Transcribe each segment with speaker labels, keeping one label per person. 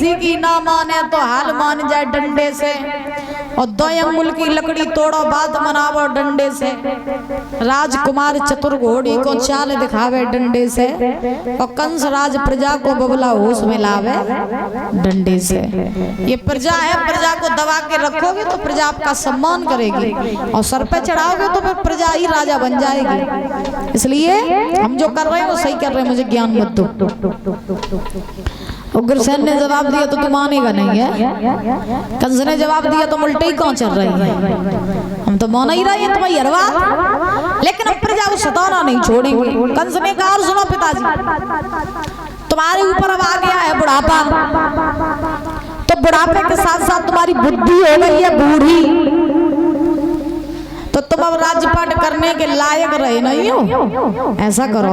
Speaker 1: किसी की ना माने तो हाल मान जाए डंडे से, और 2 अंगुल की लकड़ी तोड़ो बात मनावो डंडे से। राजकुमार चतुर घोड़ी को चाल दिखावे डंडे से, और कंस राज प्रजा को बबला होश में लावे डंडे से। ये प्रजा है, प्रजा को दबा के रखोगे तो प्रजा आपका सम्मान करेगी, और सर पे चढ़ाओगे तो फिर प्रजा ही राजा बन जाएगी। इसलिए हम जो कर रहे हैं वो सही कर रहे हैं, मुझे ज्ञान मत दो। उग्रसेन ने जवाब दिया तो तू मानेगा नहीं है। कंस ने जवाब दिया तो उल्टे ही कौन चल रही है, हम तो मान ही रहे हैं तुम्हारी हर बात, लेकिन हम प्रजा को सताना नहीं छोड़ेंगे। कंस ने कहा सुनो पिताजी, तुम्हारे ऊपर अब आ गया है बुढ़ापा, तो बुढ़ापे के साथ साथ तुम्हारी बुद्धि हो गई है बूढ़ी, तो तुम अब राजपाट करने के लायक रहे नहीं हो। ऐसा करो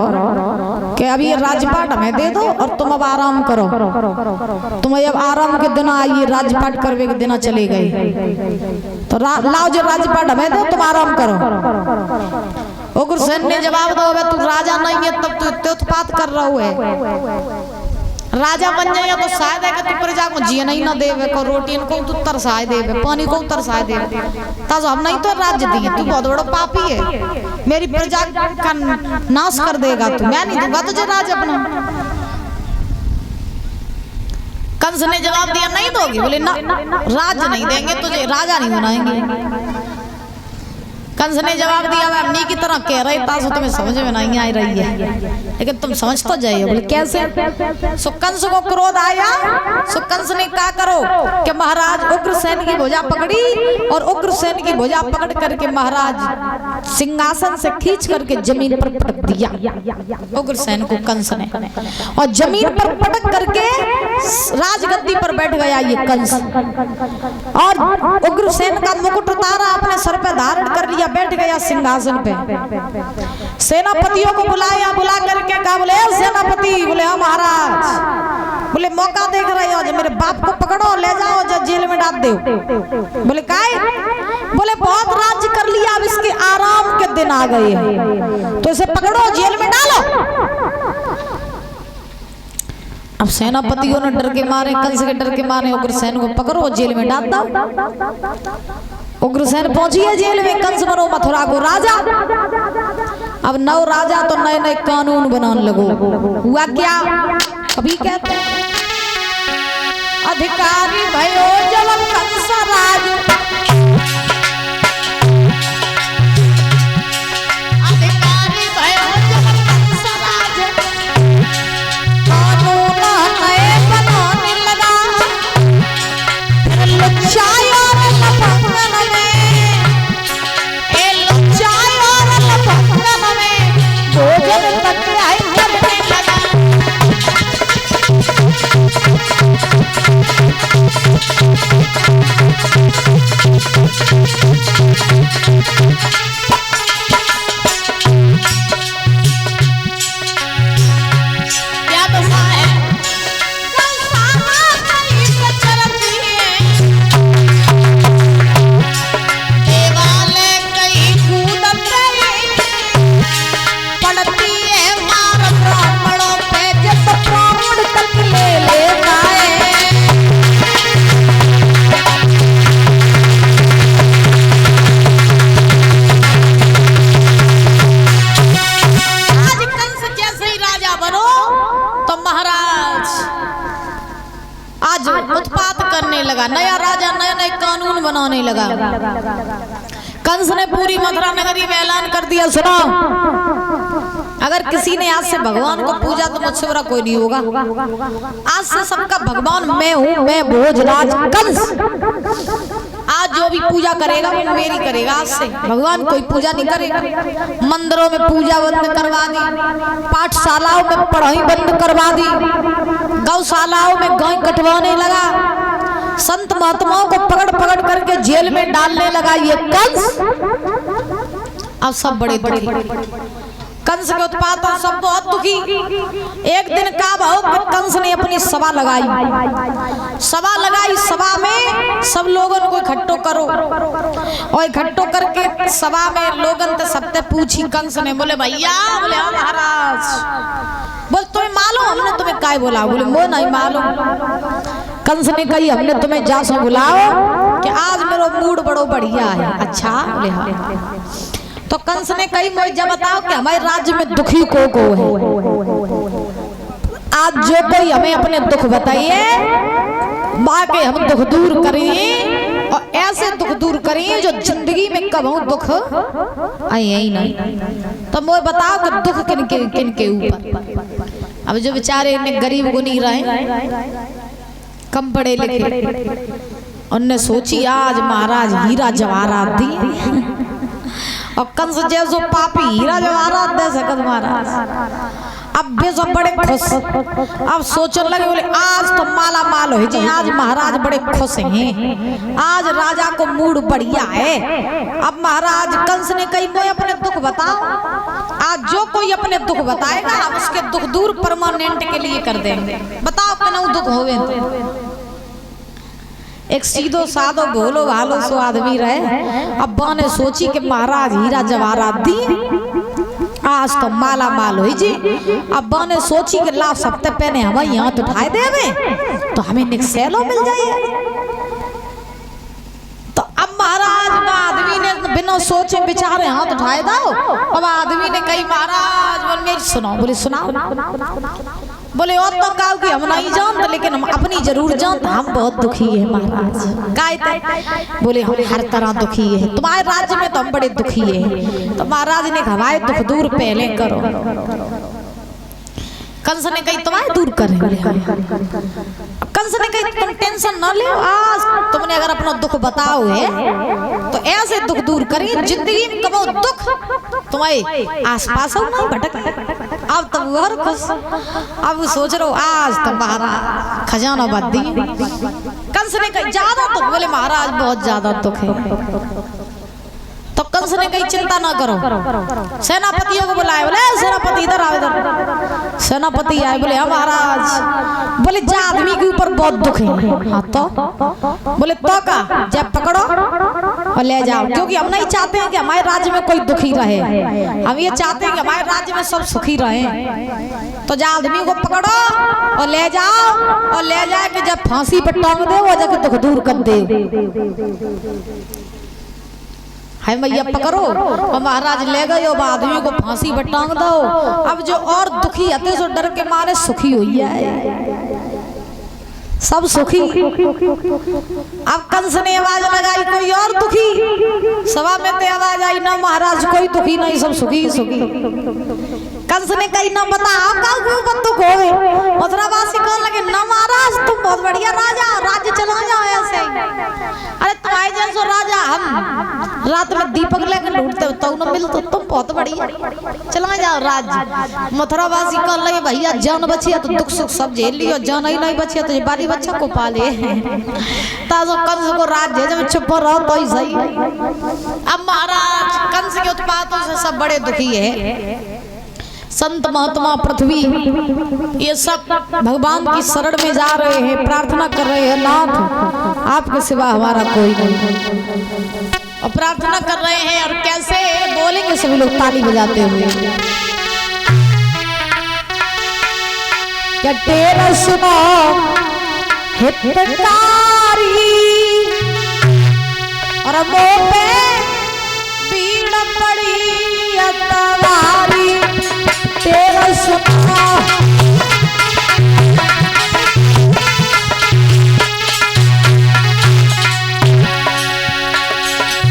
Speaker 1: कि अब ये राजपाट हमें दे दो और तुम अब आराम करो। तुम्हें अब आराम के दिन आइए, राजपाट करने के दिन चले गए, तो लाओ जो राजपाट हमें दो, तुम आराम करो। उग्रसेन ने जवाब दो, तू राजा नहीं है तब तू इतने उत्पात कर रहा है। राजा बन जाए तो शायद है कि तू प्रजा को जिए नहीं ना देवे को, रोटी को तू तरसाए देवे, पानी को तरसाए देवे, ताजो हम नहीं तो राज्य दिए। तू बहुत बड़ा पापी है, मेरी प्रजा का नाश कर देगा तू, मैं नहीं दूंगा तुझे राज अपना। कंस ने जवाब दिया नहीं दोगी? बोले ना, राज्य नहीं देंगे तुझे, राजा नहीं बनाएंगे। कंस ने जवाब दिया मैं अपनी की तरह कह रही था, तुम्हें समझ में नहीं आ रही है, लेकिन तुम समझ तो जाइए। बोले कैसे? सो कंस को क्रोध आया, सो कंस ने क्या करो कि महाराज उग्रसेन की भुजा पकड़ी, और उग्रसेन की भुजा पकड़ करके महाराज सिंहासन से खींच करके जमीन पर पटक दिया उग्रसेन को कंस ने, और जमीन पर पटक करके राजगद्दी पर बैठ गया ये कंस, और उग्रसेन का मुकुट उतारा, अपने सर पे धारण कर लिया, बैठ गया सिंहासन पे। सेनापतियों को बुलाया, बुला करके कहा, बोले सेनापति, बोले हाँ महाराज, बोले मौका देख रहे हो, जो मेरे बाप को पकड़ो ले जाओ, जो जेल में डाल दो। बोले काय? बोले बहुत राज्य कर लिया, अब इसके आराम के दिन आ गए हैं, तो इसे पकड़ो जेल में डालो। अब सेनापतियों ने डर के मारे, कंस के डर के मारे उग्रसेन को पकड़ो जेल में डाल दो। उग्रसेन पहुंची है जेल में, कंस बनो मथुरा को राजा। अब नौ राजा तो नए नए कानून बनाने लगो। हुआ क्या? कभी कहते अधिकारी भयो जब कंस राज, अधिकारी भयो जब कंस राज, कानून नए बनाने लगा, लुच्चाई और लफंगन में, लुच्चाई और लफंगन में भोजन टकराई करने लगा। क्या दशा है? उत्पात करने लगा, नया राजा नए नए कानून बनाने लगा। कंस ने पूरी मथुरा नगरी में ऐलान कर दिया, सुनो अगर किसी ने आज से भगवान को पूजा तो मुझसे बुरा कोई नहीं होगा। आज से सबका भगवान मैं हूँ, मैं भोजराज कंस। आज जो भी पूजा करेगा वो मेरी करेगा, आज से भगवान कोई पूजा नहीं करेगा। मंदिरों में पूजा बंद करवा दी, पाठशालाओं में पढ़ाई बंद करवा दी, गौशालाओं में गाय कटवाने लगा, संत महात्माओं को पकड़ पकड़ करके जेल में डालने लगा ये कंस। अब सब बड़े दुखी, कंस के उत्पात और सब बहुत दुखी। एक दिन का भाव कंस ने अपनी सभा लगाई, सभा लगाई, सभा में सब लोगों को इकट्ठो करो, और इकट्ठो करके सभा में लोगन ते सबते पूछी कंस ने। बोले भैया, बोले हाँ महाराज। बोले तुम्हें मालूम हमने तुम्हें काय बोला? बोले वो नहीं मालूम। कंस ने कही हमने तुम्हें जा सो बुलाओ कि आज मेरा मूड बड़ो बढ़िया है। अच्छा ले हाँ। तो कंस ने कही मुझे जब बताओ कि हमारे राज्य में दुखी को है। आज जो कोई हमें अपने दुख बताइए बाकी हम दुख दूर करें और ऐसे दुख दूर करें जो जिंदगी में कभी दुख आए ही नहीं। तो मुझे बताओ कि दुख किन के ऊपर। अब जो बेचारे इन्हें गरीब गुनी रहे कम पढ़े लिखे उनने सोची आज महाराज हीरा जवाहरात दी और कंस जैसो पापी हीरा जवाहरात दे सकत महाराज। अब वे सब बड़े खुश अब सोचने लगे बोले आज तो माला माल हो जी आज महाराज बड़े खुश हैं आज राजा को मूड बढ़िया है। अब महाराज कंस ने कही कोई अपने दुख बताओ। आज जो कोई अपने दुख बताएगा अब उसके दुख दूर परमानेंट के लिए कर देंगे। बताओ कि दुख होवे। एक सीधो साधो भोलो भालो सो आदमी रहे। अब्बा ने सोची कि महाराज हीरा जवाहरात दी आज तो माला माल हुई जी। अब्बा ने सोची कि ला सप्ते पहने हमें यहाँ तो उठाए देवे तो हमें निक्सेलो मिल जाए। तो अब महाराज का आदमी ने बिना सोचे विचारे हाथ उठाए दो। अब आदमी ने कही महाराज बोल मेरी सुनाओ। बोले सुनाओ। बोले और तो कहो कि हम नहीं जानते लेकिन हम अपनी जरूर जानते हम बहुत दुखी है महाराज। काय बोले हम हर तरह दुखी है तुम्हारे राज्य में तो हम बड़े दुखी है। तो महाराज ने हमारे दुख दूर पहले करो। कंस ने कही तुम्हारे दूर करेंगे। कंस ने कही तुम टेंशन न लो आज तुमने अगर अपना दुख बताओ है तो ऐसे दुख दूर करेंगे जिंदगी में कबो दुख तुम्हारे आसपास हो नहीं भटक। अब तब वो खुश अब सोच रहे हो आज तो महाराज खजाना बात दी। कंस ने कही ज्यादा दुख। बोले महाराज बहुत ज्यादा दुख है। तो कंस ने कही चिंता ना करो सेनापतियों को बुलाए। बोले सेनापति इधर आओ इधर। सेनापति आए बोले महाराज बोले जा आदमी के ऊपर बहुत दुख है। हाँ तो बोले तो का जब पकड़ो और ले जाओ क्योंकि हम नहीं चाहते हैं कि हमारे राज्य में कोई दुखी रहे। हम ये चाहते हैं कि हमारे राज्य में सब सुखी रहे। तो जा आदमी को पकड़ो और ले जाओ और ले जाए कि जब फांसी पर टांग दे वो जाके दुख दूर कर दे। है मैया पकड़ो और महाराज ले गए और आदमी को फांसी पर टांग दो। अब जो और दुखी आते सो डर के मारे सुखी हुई है सब सुखी। अब कंस ने आवाज लगाई कोई और दुखी। सभा में ते आवाज आई ना महाराज कोई दुखी नहीं सब सुखी सुखी। कंस ने कही ना बता आपका दुख होवे। मथुरावासी कहने लगे ना महाराज तुम बहुत बढ़िया राजा राज्य चला जाओ ऐसे। अरे तुम्हारे जैसा राजा हम रात में दीपक लेकर लूटते तो न मिलते तुम बहुत बढ़िया चला जाओ राज्य। मथुरावासी कहने लगे भैया जान बचिया तो दुख सुख सब झेल लियो जान ही नहीं बचिया तो बाली बच्चा को पाले। ताजो कंस को राज्य जब चुप रहो तो ही सही। अब महाराज कंस के उत्पातों से सब बड़े दुखी है। संत महात्मा पृथ्वी ये सब भगवान की शरण में जा रहे हैं प्रार्थना कर रहे हैं नाथ आपके सिवा हमारा कोई नहीं। और प्रार्थना कर रहे हैं और कैसे बोलेंगे सभी लोग ताली बजाते हुए। क्या तेरा सुनो हितकारी और मुँह पे पीड़ पड़ी अतवारी तेरा सुनो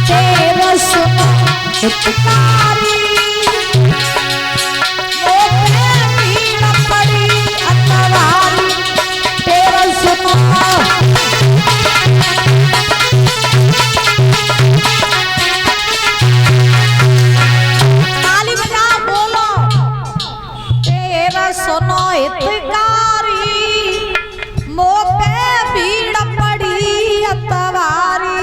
Speaker 1: तेरा सुनो हितकारी मुँह पे पीड़ पड़ी अतवारी तेरा सुनो। सुनो हितकारी मुँह पे भीड़ पड़ी अतवारी।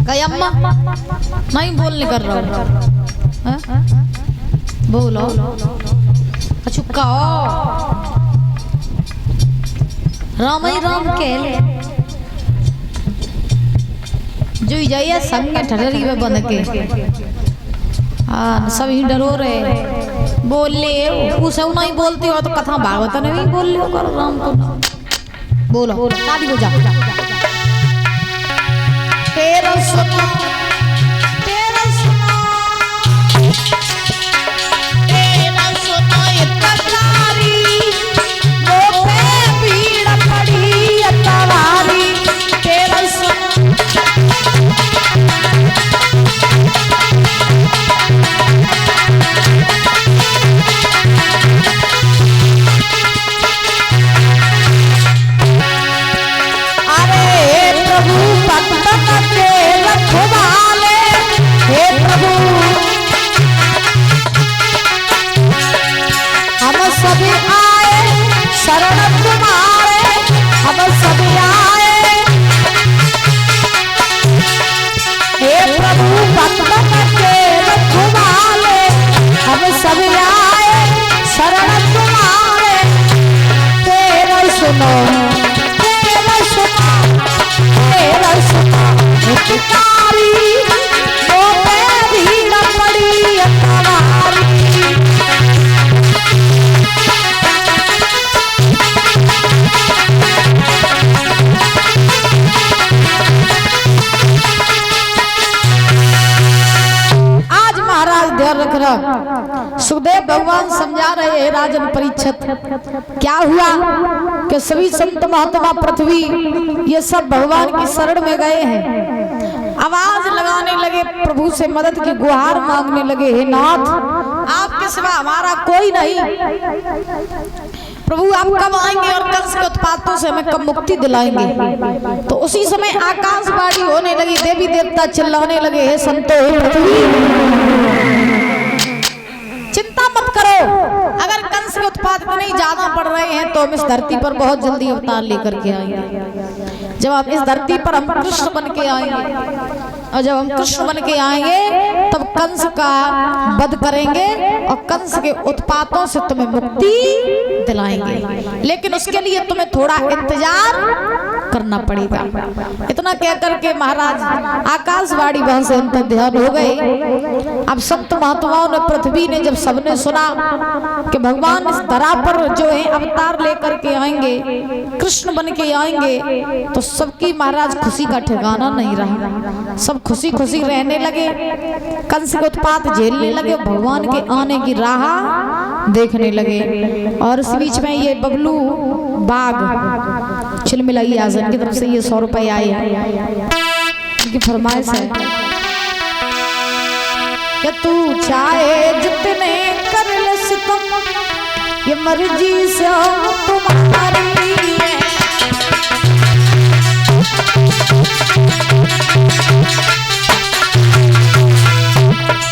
Speaker 1: कहीं अम्मा नहीं बोलने कर रहा हूँ बोलो चुपका राम ही राम कहले जो जाइए संग ठहरी में बंद के हाँ सभी डरो रहे बोले उसे नहीं बोलते हो तो कथा भागवत नहीं बोल ले करो राम को बोलो शादी को जा तेरा सुनो तेरा सुनो तेरा सुनो इतकारी मोपे भीड़ पड़ी अतवारी तेरा सुनो सभी आए शरण तुम्हारे हम सभी आए हे प्रभु भक्त के रखवाले हम सभी आए शरण तुम्हारे तेरा सुनो तेरा सुनो तेरा सुनो हितकारी वो भीड़ पड़ी अतवारी रख रहा सुखदेव भगवान समझा रहे हैं राजन परीक्षित क्या हुआ कि सभी संत महात्मा पृथ्वी ये सब भगवान की शरण में गए हैं आवाज लगाने लगे प्रभु से मदद की गुहार मांगने लगे हे नाथ आपके सिवा हमारा कोई नहीं प्रभु आप कब आएंगे और कंस के उत्पातों से हमें कब मुक्ति दिलाएंगे तो उसी समय आकाशवाणी होने लगी देवी देवता चिल्लाने लगे हे संतो हे पृथ्वी चिंता मत करो अगर कंस के उत्पात नहीं ज्यादा पड़ रहे हैं तो हम इस धरती पर बहुत जल्दी अवतार लेकर के आएंगे जब आप इस धरती पर हम कृष्ण बन के आएंगे और जब हम कृष्ण बन के आएंगे तब कंस का वध करेंगे और कंस के उत्पातों से तुम्हें मुक्ति दिलाएंगे लेकिन उसके लिए तुम्हें थोड़ा इंतजार करना पड़ेगा इतना कह करके महाराज आकाशवाणी वहां से अंतर ध्यान हो गए अब संत महात्माओं ने पृथ्वी ने जब सबने सुना कि भगवान इस धरा पर जो है अवतार लेकर के आएंगे कृष्ण बन के आएंगे तो सबकी महाराज खुशी का ठिकाना नहीं रहा सब खुशी खुशी रहने लगे कंस के उत्पात झेलने लगे भगवान के आने की राह देखने लगे और इस बीच में ये बबलू बाग चिलमिलाई आजम की तरफ से ये 100 रुपए आए उनकी फरमाइश है कि तू चाहे जितने कर ले सितम ये मर्जी से तुम्हारी है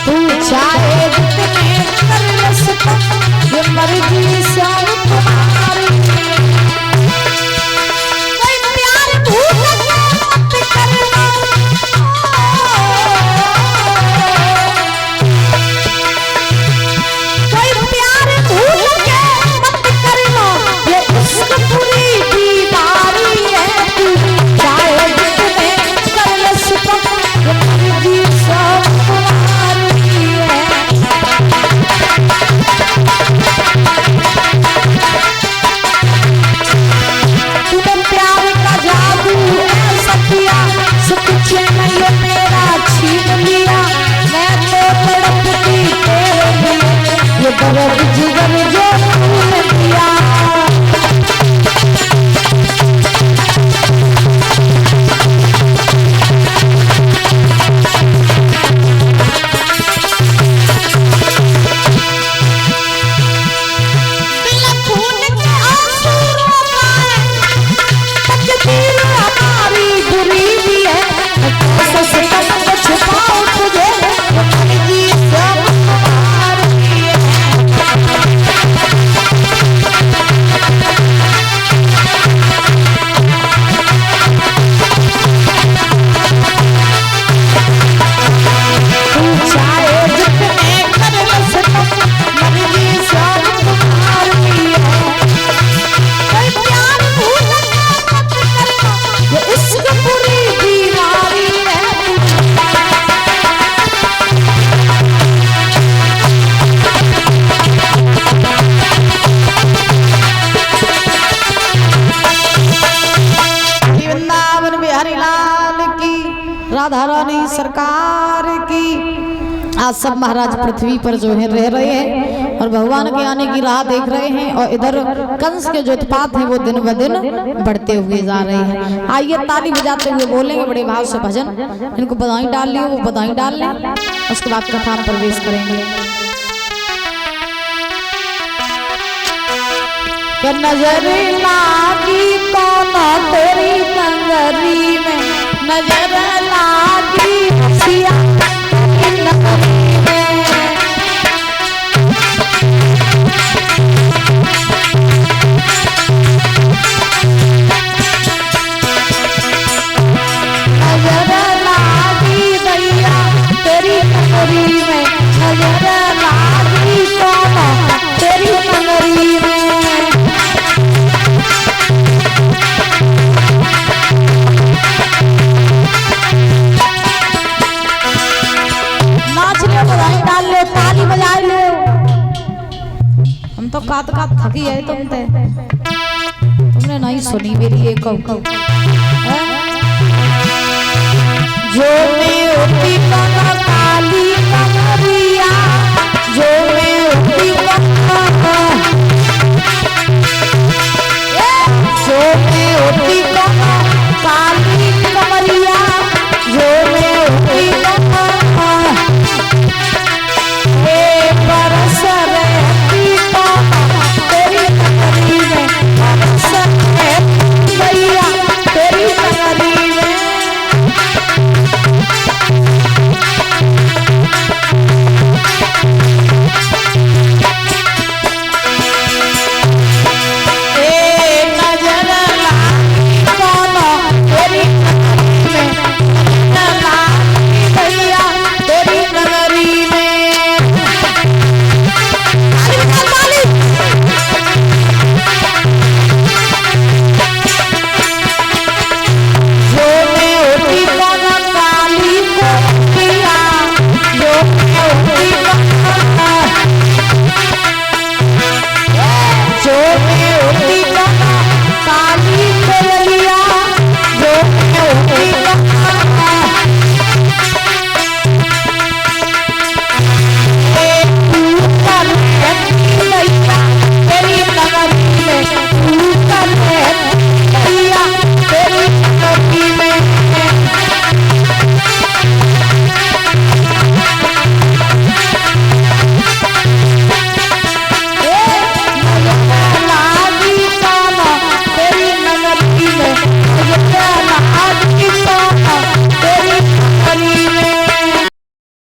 Speaker 1: तू चाहे जितने कर ले सितम ये मर्जी से तुम्हारी पूरी बीमारी आज सब महाराज पृथ्वी पर जो है रह रहे हैं और भगवान के आने की राह देख रहे हैं और इधर कंस के जो उत्पात हैं वो दिन ब दिन बढ़ते हुए जा रहे हैं। आइए ताली बजाते हुए बोलेंगे बड़े भाव से भजन, इनको बधाई डाल लियो वो बधाई डाल लें, उसके बाद कथा में प्रवेश करेंगे। कि नजर लागी कौन तेरी नगरी में, नजर लागी सिया नगरी में, नजर लागी दैया तेरी नगरी में, नजर लागी कौन तेरी नगरी में। ताली बजाए लो, हम तो कात कात थकी है तुमने नहीं सुनी मेरी एक जो मैं होती